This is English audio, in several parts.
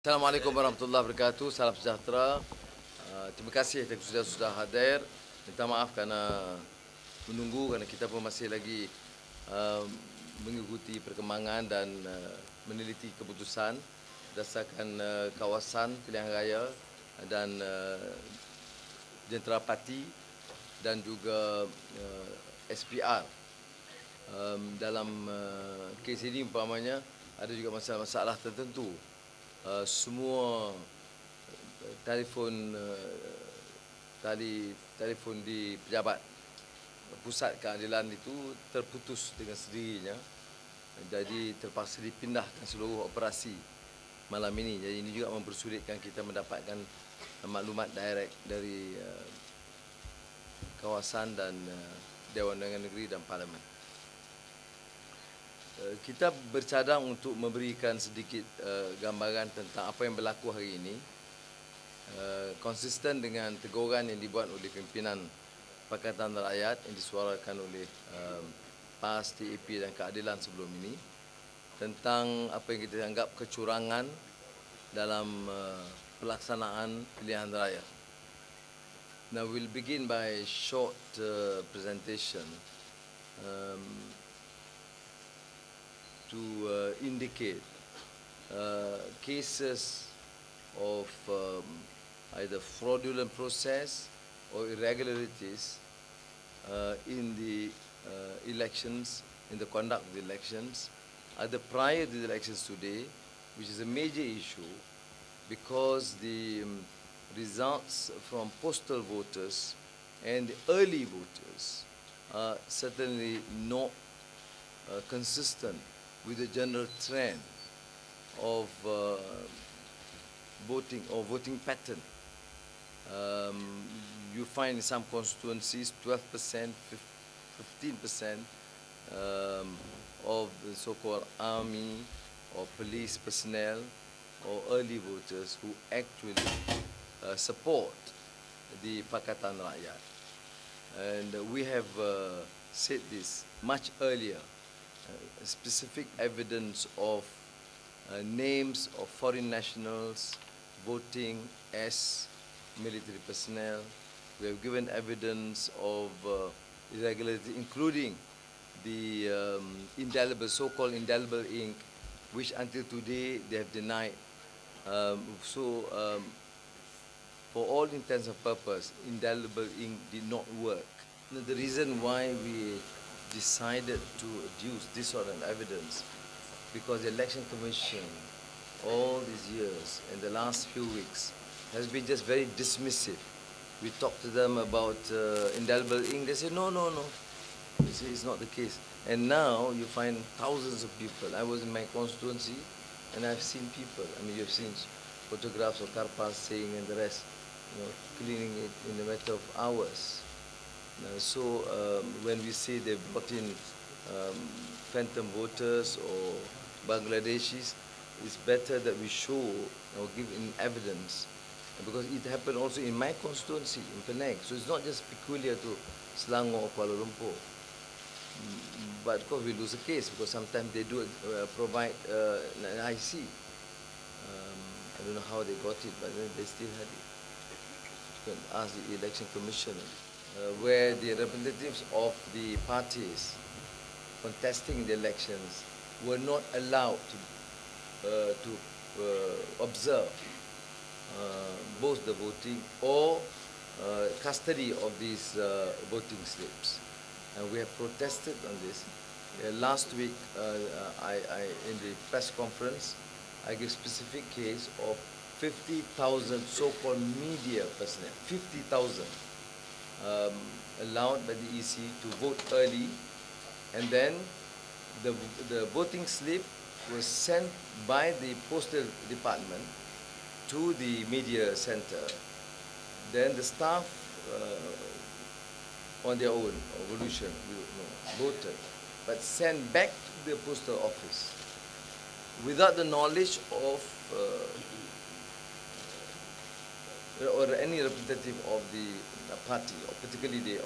Assalamualaikum warahmatullahi wabarakatuh. Salam sejahtera. Terima kasih sudah hadir. Minta maaf kerana menunggu kerana kita pun masih lagi mengikuti perkembangan dan meneliti keputusan berdasarkan kawasan pilihan raya dan jentera parti dan juga SPR. Dalam kes ini umpamanya ada juga masalah-masalah tertentu. Semua telefon di pejabat pusat keadilan itu terputus dengan sendirinya. Jadi terpaksa dipindahkan seluruh operasi malam ini. Jadi ini juga mempersulitkan kita mendapatkan maklumat direct dari kawasan dan Dewan Undangan Negeri dan Parlimen. Kita bercadang untuk memberikan sedikit gambaran tentang apa yang berlaku hari ini, konsisten dengan teguran yang dibuat oleh pimpinan Pakatan Rakyat yang disuarakan oleh PAS, TAP dan Keadilan sebelum ini tentang apa yang kita anggap kecurangan dalam pelaksanaan pilihan raya. Now we'll begin by a short presentation to indicate cases of either fraudulent process or irregularities in the elections, in the conduct of the elections, either prior to the elections today, which is a major issue because the results from postal voters and the early voters are certainly not consistent with the general trend of voting pattern. You find in some constituencies 12%, 15% of the so-called army or police personnel or early voters who actually support the Pakatan Rakyat. And we have said this much earlier. Specific evidence of names of foreign nationals voting as military personnel. We have given evidence of irregularity, including the so-called indelible ink, which until today they have denied. For all intents and purposes, indelible ink did not work. The reason why we decided to adduce this sort of evidence because the Election Commission all these years in the last few weeks has been just very dismissive. We talked to them about indelible ink. They say no. You see, it's not the case. And now you find thousands of people. I was in my constituency and I've seen people. I mean, you've seen photographs of Karpas saying and the rest, cleaning it in a matter of hours. When we say they brought in phantom voters or Bangladeshis, it's better that we show or give in evidence, because it happened also in my constituency in Penang. So it's not just peculiar to Selangor or Kuala Lumpur. But of course we lose a case because sometimes they do provide an IC. I don't know how they got it, but they still had it. You can ask the Election Commission. Where the representatives of the parties contesting the elections were not allowed to observe both the voting or custody of these voting slips. And we have protested on this. Last week, in the press conference, I gave specific case of 50,000 so-called media personnel, 50,000. Allowed by the EC to vote early, and then the voting slip was sent by the postal department to the media center. Then the staff on their own evolution voted, but sent back to the postal office without the knowledge of or any representative of the party, or particularly the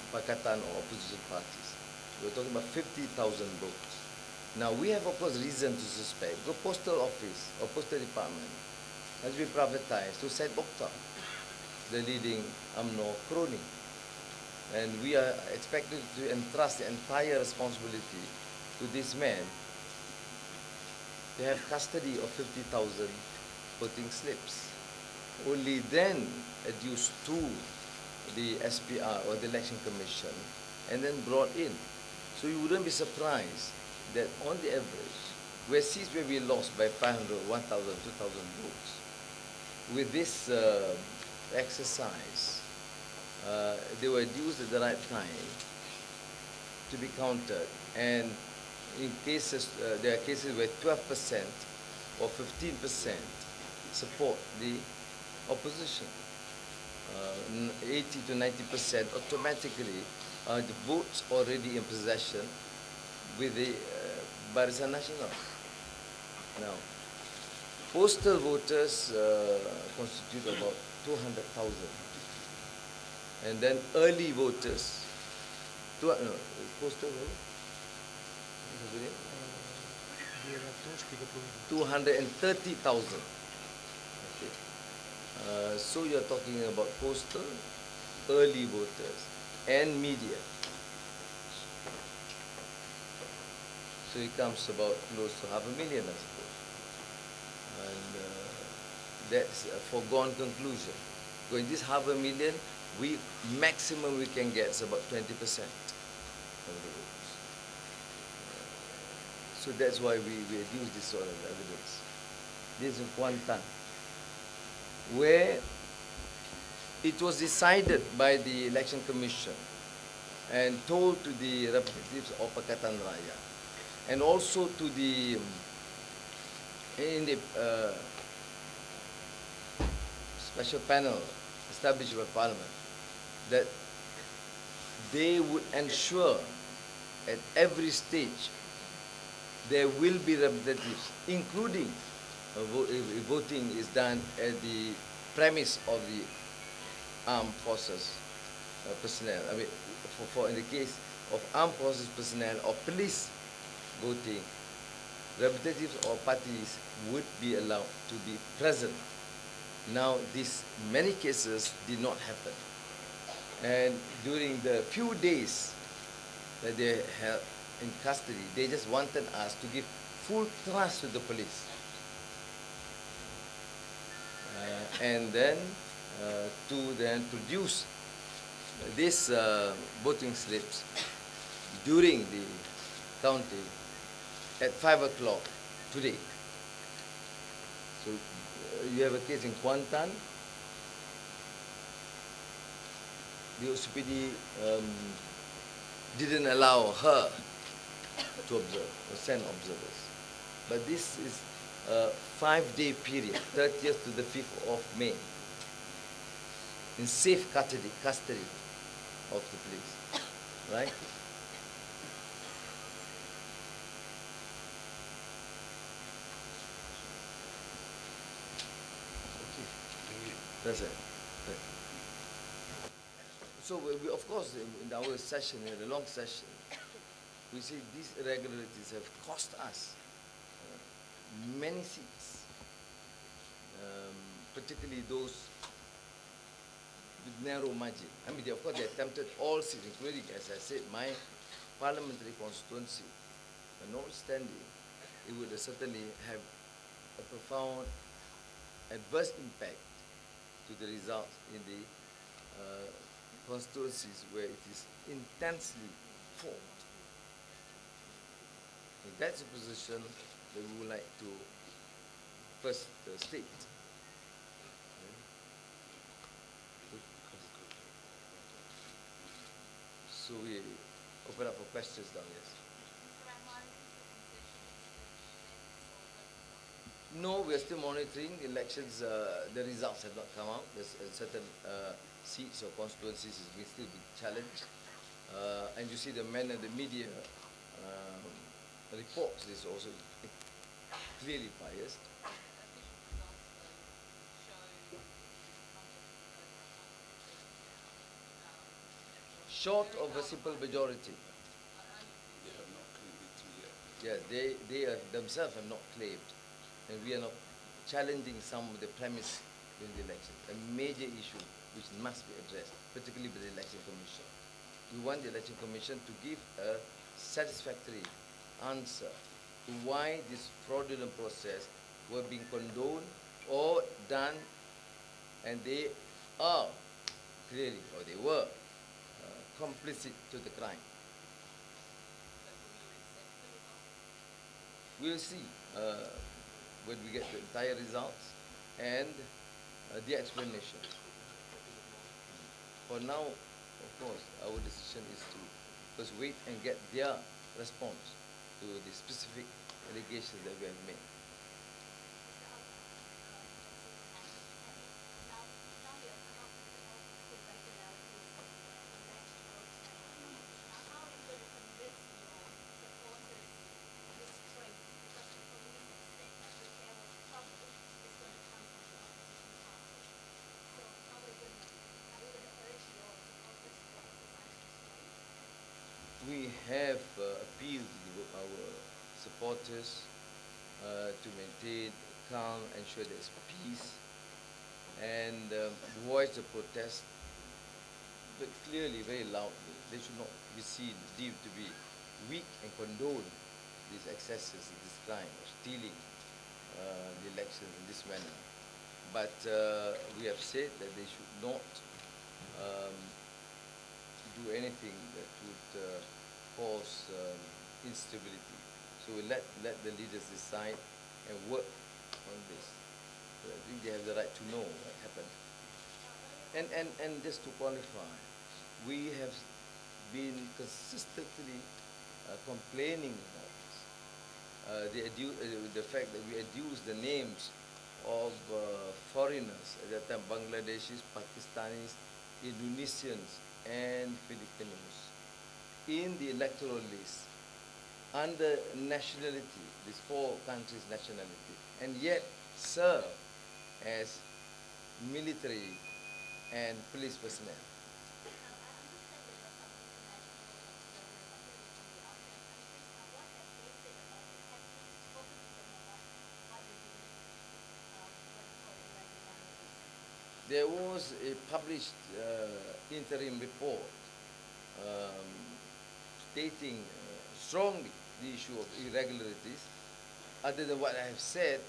Pakatan or opposition parties. We're talking about 50,000 votes. Now we have, of course, reason to suspect the postal office or postal department has been privatized to Syed Mokhtar, the leading UMNO crony. And we are expected to entrust the entire responsibility to this man to have custody of 50,000 voting slips. Only then adduced to the SPR or the Election Commission and then brought in. So you wouldn't be surprised that on the average, where seats where we lost by 500, 1,000, 2,000 votes, with this exercise, they were used at the right time to be counted. And in cases, there are cases where 12% or 15% support the opposition. 80 to 90% automatically are the votes already in possession with the Barisan Nasional. Now, postal voters constitute about 200,000. And then early voters, postal vote? 230,000. Okay. So you're talking about postal, early voters, and media. So it comes about close to 500,000, I suppose. And that's a foregone conclusion. So in this 500,000, maximum we can get is about 20% of the votes. So that's why we use this sort of evidence. This is Kuantan, where it was decided by the Election Commission and told to the representatives of Pakatan Rakyat and also to the special panel established by Parliament that they would ensure at every stage there will be representatives, including voting is done at the premise of the armed forces personnel. I mean, for in the case of armed forces personnel or police voting, representatives or parties would be allowed to be present. Now, this many cases did not happen. And during the few days that they held in custody, they just wanted us to give full trust to the police. And then to then produce these voting slips during the counting at 5 o'clock today. So you have a case in Kuantan. The OCPD didn't allow her to observe or send observers. But this is a 5-day period, 30th to the 5th of May, in safe custody of the police, right? That's it. So we, of course, in our session, in the long session, we see these irregularities have cost us many seats, particularly those with narrow margin. I mean, of course, they attempted all seats, including, as I said, my parliamentary constituency. But notwithstanding, it would certainly have a profound adverse impact to the results in the constituencies where it is intensely fought. And that's a position that we would like to first state. So we open up for questions now, yes. No, we are still monitoring the elections. The results have not come out. There's certain seats or constituencies is still being challenged. And you see the men and the media reports is also clearly biased. Short of a simple majority. They have not claimed it yet. Yes, they themselves have not claimed. And we are not challenging some of the premise in the election, a major issue which must be addressed, particularly by the Election Commission. We want the Election Commission to give a satisfactory answer to why this fraudulent process were being condoned or done, and they are clearly, or they were, complicit to the crime. We'll see when we get the entire results and the explanation. For now, of course, our decision is to first wait and get their response to the specific allegations that we have made. We have appealed to our supporters to maintain calm, ensure there's peace, and voice the protest, but clearly, very loudly. They should not be seen, deemed to be weak, and condone these excesses, this crime of stealing the elections in this manner. But we have said that they should not do anything that would cause instability. So we let the leaders decide and work on this. So I think they have the right to know what happened. And just to qualify, we have been consistently complaining about this. The fact that we adduce the names of foreigners, at that time Bangladeshis, Pakistanis, Indonesians, and Filipinos in the electoral list under nationality, these four countries' nationality, and yet serve as military and police personnel. There was a published interim report stating strongly the issue of irregularities. Other than what I have said,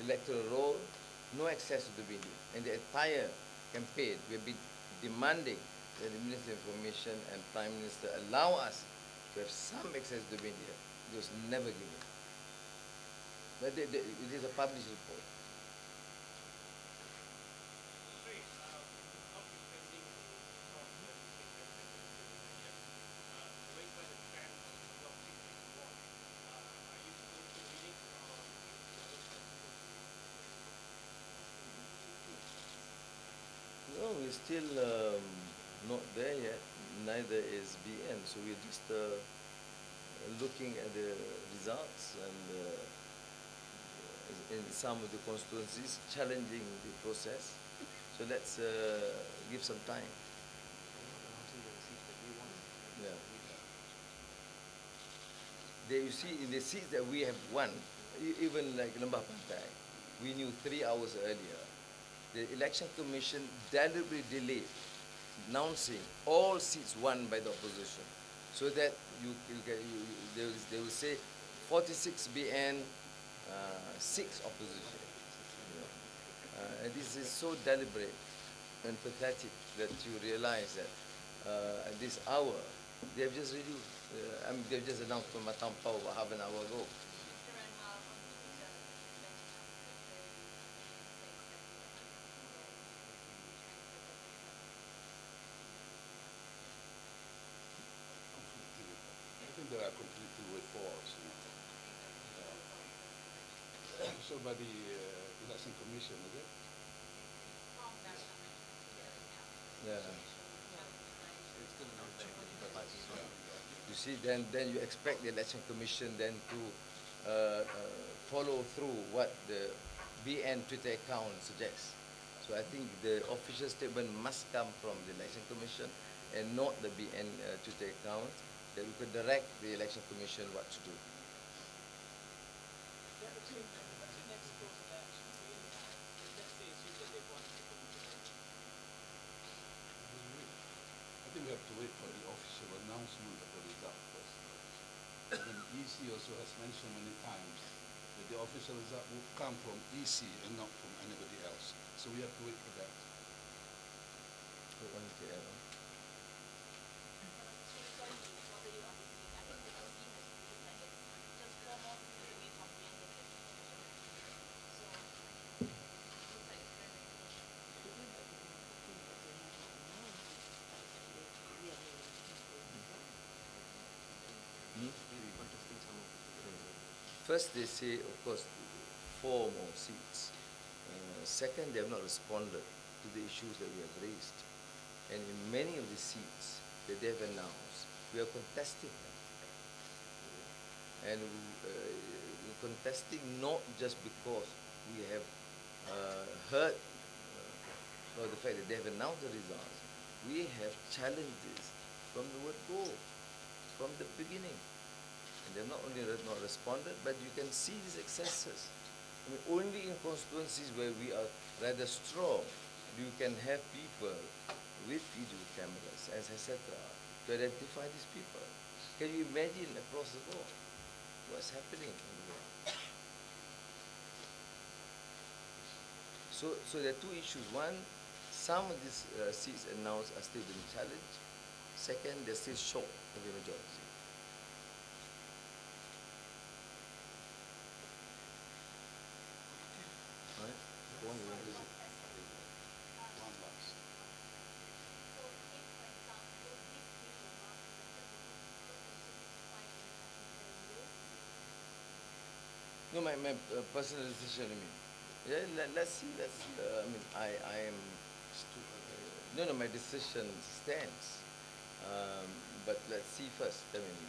electoral roll, no access to the video. And the entire campaign, we have been demanding that the Minister of Information and Prime Minister allow us to have some access to the media. It was never given. But it is a published report. No, we're still not there yet. Neither is BN. So we're just looking at the results and in some of the constituencies challenging the process. So let's give some time. Yeah. There you see, in the seats that we have won, even like Lembah Pantai, we knew 3 hours earlier. The Election Commission deliberately delayed announcing all seats won by the opposition, so that they will say 46 BN, 6 opposition. And this is so deliberate and pathetic that you realize that at this hour they have just reduced. They've just announced from Matampau about half an hour ago. There are conflicting reports. So by the Election Commission, is it? Yeah. You see, then you expect the Election Commission then to follow through what the BN Twitter account suggests. So I think the official statement must come from the Election Commission and not the BN Twitter account, that we could direct the Election Commission what to do. wait for the official announcement of the result first. And then EC also has mentioned many times that the official result will come from EC and not from anybody else. So we have to wait for that. First, they say, of course, 4 more seats. Second, they have not responded to the issues that we have raised. And in many of the seats that they have announced, we are contesting them. And we're contesting not just because we have heard about the fact that they have announced the results. We have challenged this from the word go, from the beginning. And they have not only not responded, but you can see these excesses. I mean, only in constituencies where we are rather strong, you can have people with video cameras, etc., to identify these people. Can you imagine across the board what's happening in the world? So there are 2 issues. One, some of these seats announced are still being challenged. Second, they're still short of the majority. No, my personal decision, I mean. Yeah, let's see. I mean, I am. No, my decision stands. But let's see first, I mean,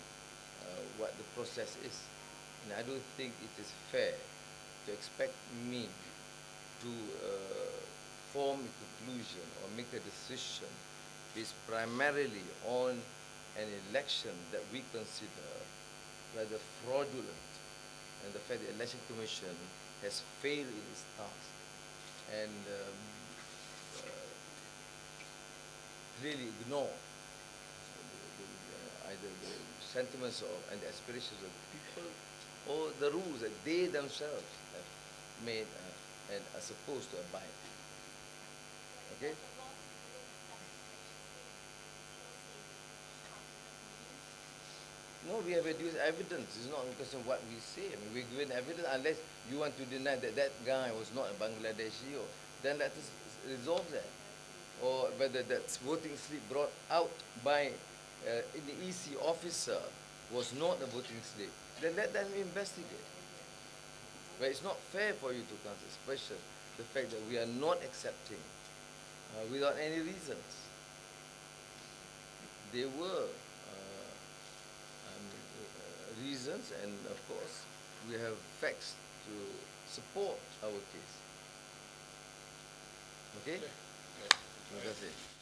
what the process is. And I don't think it is fair to expect me to form a conclusion or make a decision based primarily on an election that we consider rather fraudulent, and the fact that the Election Commission has failed in its task and clearly ignored either the sentiments and the aspirations of the people or the rules that they themselves have made and are supposed to abide. Okay? No, we have adduced evidence. It's not a question of what we say. I mean, we're given evidence unless you want to deny that that guy was not a Bangladeshi, or then let us resolve that. Or whether that voting slip brought out by the EC officer was not a voting slip, then let them investigate. But it's not fair for you to answer this question, the fact that we are not accepting without any reasons. There were reasons, and of course we have facts to support our case. Okay? Terima kasih.